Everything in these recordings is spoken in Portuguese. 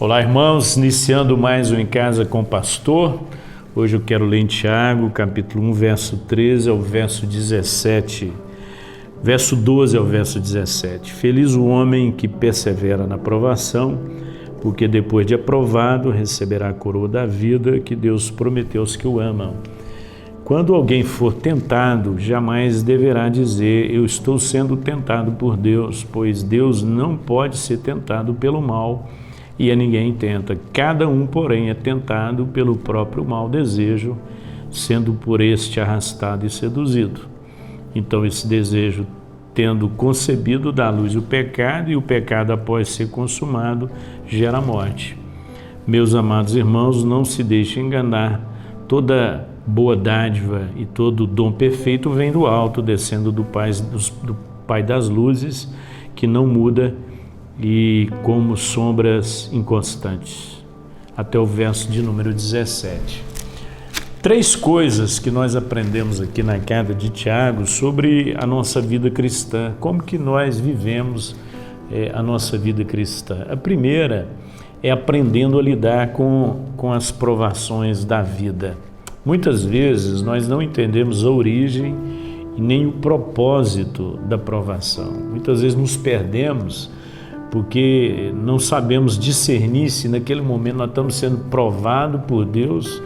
Olá, irmãos, iniciando mais um Em Casa com o Pastor. Hoje eu quero ler em Tiago, capítulo 1, verso 13 ao verso 17. Verso 12 ao verso 17. Feliz o homem que persevera na provação, porque depois de aprovado receberá a coroa da vida que Deus prometeu aos que o amam. Quando alguém for tentado, jamais deverá dizer: eu estou sendo tentado por Deus, pois Deus não pode ser tentado pelo mal, e a ninguém tenta. Cada um, porém, é tentado pelo próprio mau desejo, sendo por este arrastado e seduzido. Então esse desejo, tendo concebido, dá à luz o pecado, e o pecado, após ser consumado, gera morte. Meus amados irmãos, não se deixem enganar. Toda boa dádiva e todo dom perfeito vem do alto, descendo do Pai das luzes, que não muda, e como sombras inconstantes. Até o verso de número 17. Três coisas que nós aprendemos aqui na carta de Tiago sobre a nossa vida cristã, como que nós vivemos a nossa vida cristã. A primeira é aprendendo a lidar com as provações da vida. Muitas vezes nós não entendemos a origem e nem o propósito da provação. Muitas vezes nos perdemos porque não sabemos discernir se naquele momento nós estamos sendo provados por Deus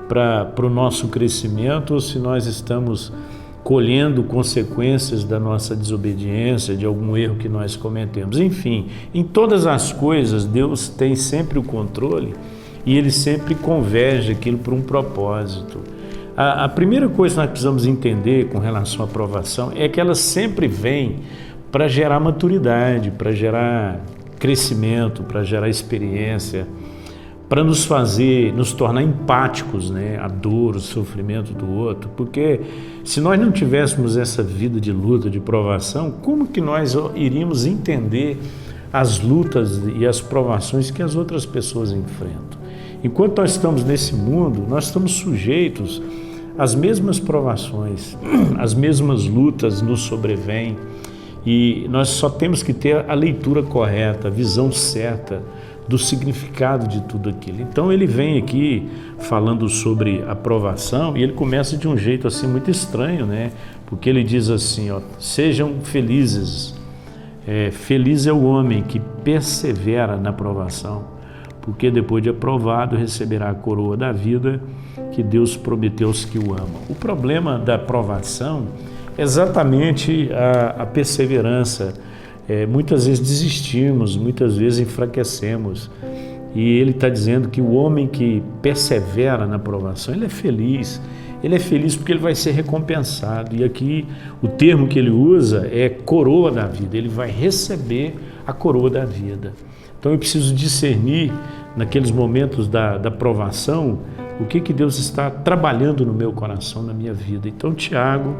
para o nosso crescimento, ou se nós estamos colhendo consequências da nossa desobediência, de algum erro que nós cometemos. Enfim, em todas as coisas Deus tem sempre o controle e Ele sempre converge aquilo para um propósito. A primeira coisa que nós precisamos entender com relação à provação é que ela sempre vem para gerar maturidade, para gerar crescimento, para gerar experiência, para nos tornar empáticos, né? A dor, o sofrimento do outro, porque se nós não tivéssemos essa vida de luta, de provação, como que nós iríamos entender as lutas e as provações que as outras pessoas enfrentam? Enquanto nós estamos nesse mundo, nós estamos sujeitos às mesmas provações, as mesmas lutas nos sobrevêm, e nós só temos que ter a leitura correta, a visão certa do significado de tudo aquilo. Então ele vem aqui falando sobre a provação e ele começa de um jeito assim muito estranho, né? Porque ele diz assim, ó, sejam felizes. Feliz é o homem que persevera na provação, porque depois de aprovado receberá a coroa da vida que Deus prometeu aos que o amam. O problema da provação é exatamente a perseverança. Muitas vezes desistimos, muitas vezes enfraquecemos, e ele está dizendo que o homem que persevera na provação, ele é feliz porque ele vai ser recompensado, e aqui o termo que ele usa é coroa da vida, ele vai receber a coroa da vida. Então eu preciso discernir naqueles momentos da provação o que Deus está trabalhando no meu coração, na minha vida. Então Tiago,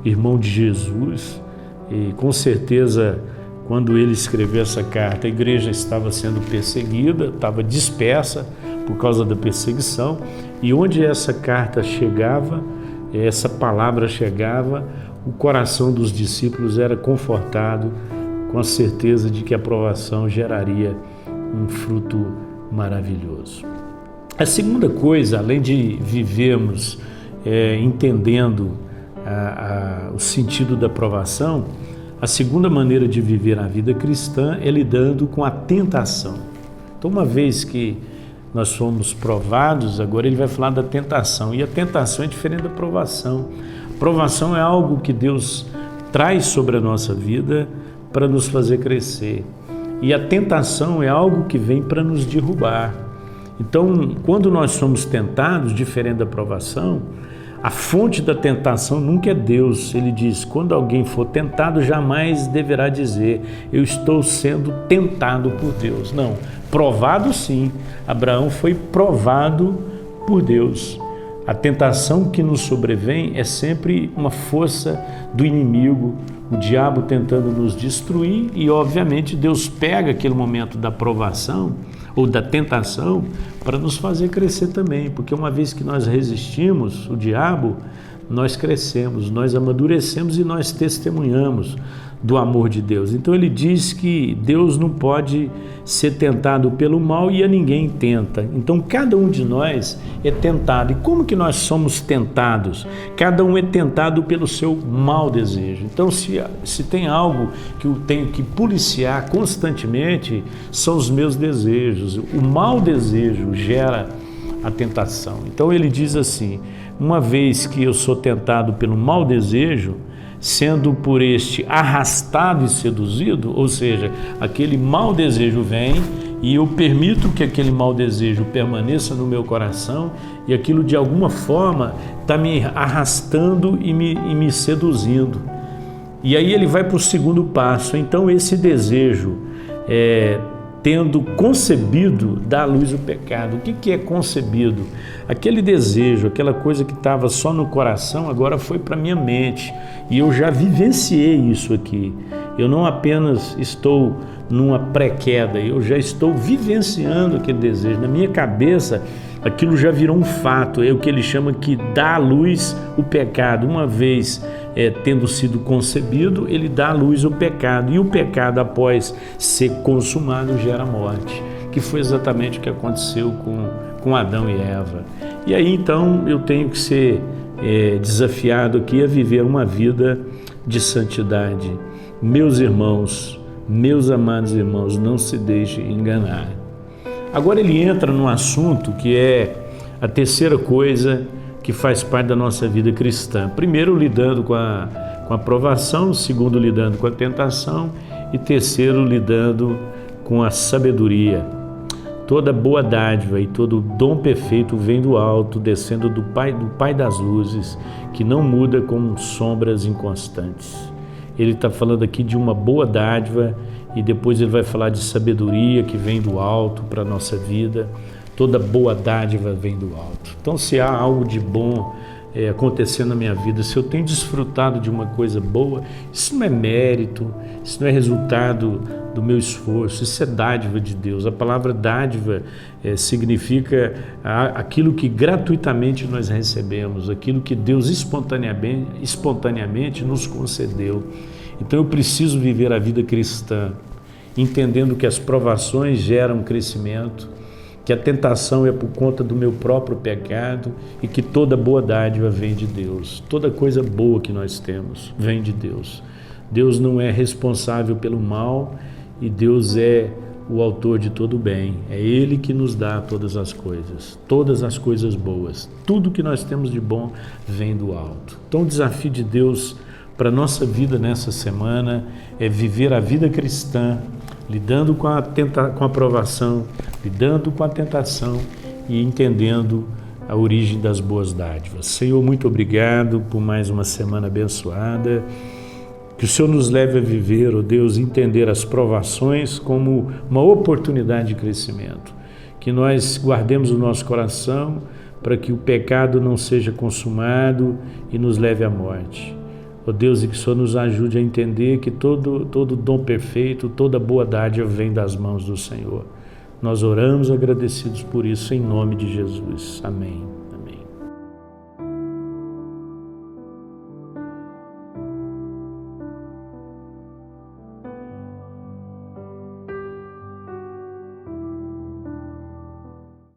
irmão de Jesus, e com certeza quando ele escreveu essa carta, a igreja estava sendo perseguida, estava dispersa por causa da perseguição, e onde essa carta chegava, essa palavra chegava, o coração dos discípulos era confortado com a certeza de que a provação geraria um fruto maravilhoso. A segunda coisa, além de vivermos entendendo o sentido da provação, a segunda maneira de viver a vida cristã é lidando com a tentação. Então, uma vez que nós fomos provados, agora ele vai falar da tentação, e a tentação é diferente da provação. A provação é algo que Deus traz sobre a nossa vida para nos fazer crescer, e a tentação é algo que vem para nos derrubar. Então, quando nós somos tentados, diferente da provação, a fonte da tentação nunca é Deus. Ele diz, quando alguém for tentado, jamais deverá dizer, eu estou sendo tentado por Deus. Não, provado sim, Abraão foi provado por Deus. A tentação que nos sobrevém é sempre uma força do inimigo, o diabo tentando nos destruir, e obviamente Deus pega aquele momento da provação ou da tentação para nos fazer crescer também, porque uma vez que nós resistimos o diabo, nós crescemos, nós amadurecemos e nós testemunhamos do amor de Deus. Então ele diz que Deus não pode ser tentado pelo mal e a ninguém tenta. Então cada um de nós é tentado. E como que nós somos tentados? Cada um é tentado pelo seu mau desejo. Então se tem algo que eu tenho que policiar constantemente, são os meus desejos. O mau desejo gera a tentação. Então ele diz assim: uma vez que eu sou tentado pelo mau desejo, sendo por este arrastado e seduzido, ou seja, aquele mau desejo vem e eu permito que aquele mau desejo permaneça no meu coração e aquilo de alguma forma está me arrastando e me seduzindo. E aí ele vai para o segundo passo. Então esse desejo, tendo concebido, dá à luz o pecado. O que é concebido? Aquele desejo, aquela coisa que estava só no coração, agora foi para a minha mente. E eu já vivenciei isso aqui. Eu não apenas estou numa pré-queda, eu já estou vivenciando aquele desejo. Na minha cabeça, aquilo já virou um fato. É o que ele chama que dá à luz o pecado. Uma vez tendo sido concebido, ele dá à luz o pecado. E o pecado, após ser consumado, gera morte, que foi exatamente o que aconteceu com Adão e Eva. E aí então eu tenho que ser desafiado aqui a viver uma vida de santidade. Meus irmãos, meus amados irmãos, não se deixem enganar. Agora ele entra num assunto que é a terceira coisa que faz parte da nossa vida cristã. Primeiro, lidando com a provação. Segundo, lidando com a tentação. E terceiro, lidando com a sabedoria. Toda boa dádiva e todo dom perfeito vem do alto, descendo do Pai das luzes, que não muda com sombras inconstantes. Ele está falando aqui de uma boa dádiva e depois ele vai falar de sabedoria que vem do alto para a nossa vida. Toda boa dádiva vem do alto. Então, se há algo de bom acontecendo na minha vida, se eu tenho desfrutado de uma coisa boa, isso não é mérito, isso não é resultado do meu esforço, isso é dádiva de Deus. A palavra dádiva significa aquilo que gratuitamente nós recebemos, aquilo que Deus espontaneamente nos concedeu. Então eu preciso viver a vida cristã, entendendo que as provações geram crescimento, que a tentação é por conta do meu próprio pecado e que toda boa dádiva vem de Deus. Toda coisa boa que nós temos vem de Deus. Deus não é responsável pelo mal e Deus é o autor de todo o bem. É Ele que nos dá todas as coisas boas. Tudo que nós temos de bom vem do alto. Então o desafio de Deus para a nossa vida nessa semana é viver a vida cristã, lidando com a provação, lidando com a tentação e entendendo a origem das boas dádivas. Senhor, muito obrigado por mais uma semana abençoada. Que o Senhor nos leve a viver, ó Deus, entender as provações como uma oportunidade de crescimento. Que nós guardemos o nosso coração para que o pecado não seja consumado e nos leve à morte. Ó Deus, e que o Senhor nos ajude a entender que todo dom perfeito, toda boa dádiva vem das mãos do Senhor. Nós oramos agradecidos por isso, em nome de Jesus. Amém.